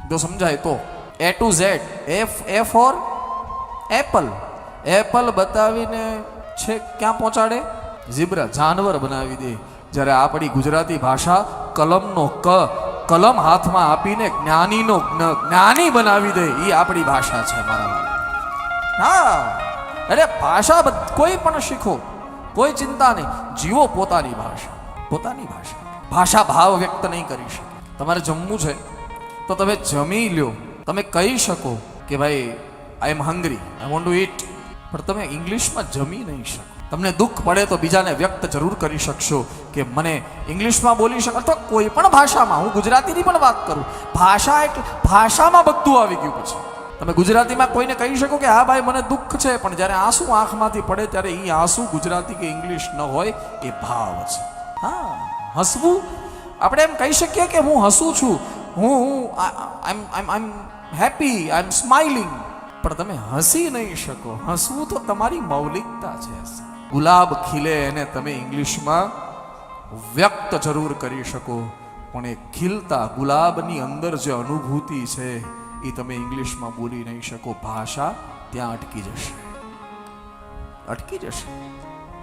જો સમજાય તો A to Z, A for Apple. Apple બતાવીને છે ક્યાં પહોંચાડે? ઝીબ્રા, જાનવર બનાવી દે. જ્યારે આપણી ગુજરાતી ભાષા કલમનો કલમ હાથમાં આપીને જ્ઞાનીનો જ્ઞાની બનાવી દે, એ આપણી ભાષા છે મારા. હા, અરે ભાષા કોઈ પણ શીખો, કોઈ ચિંતા નહીં, જીવો પોતાની ભાષા. પોતાની ભાષા. ભાષા ભાવ વ્યક્ત નહીં કરી શકે. તમારે જમવું છે તો તમે જમી લ્યો, તમે કહી શકો કે ભાઈ I am hungry, I want to eat, પણ તમે ઇંગ્લિશમાં જમી નહીં શકો. તમને દુઃખ પડે તો બીજાને વ્યક્ત જરૂર કરી શકશો કે મને ઇંગ્લિશમાં બોલી શકો, અથવા કોઈ પણ ભાષામાં. હું ગુજરાતીની પણ વાત કરું. ભાષા એટલે ભાષામાં બધું આવી ગયું. પછી તમે ગુજરાતીમાં કોઈને કહી શકો કે હા ભાઈ મને દુઃખ છે, પણ જ્યારે આંસુ આંખમાંથી પડે ત્યારે એ આંસુ ગુજરાતી કે ઇંગ્લિશ ન હોય, એ ભાવ છે. હા, હસવું આપણે એમ કહી શકીએ કે હું હસું છું, આઈ am happy, I M smiling, પણ તમે હસી નહીં શકો. હસવું તો તમારી મૌલિકતા છે. ગુલાબ ખીલે એને તમે ઇંગ્લિશમાં વ્યક્ત જરૂર કરી શકો, પણ એ ખીલતા ગુલાબની અંદર જે અનુભૂતિ છે એ તમે ઇંગ્લિશમાં બોલી નહીં શકો. ભાષા ત્યાં અટકી જશે, અટકી જશે.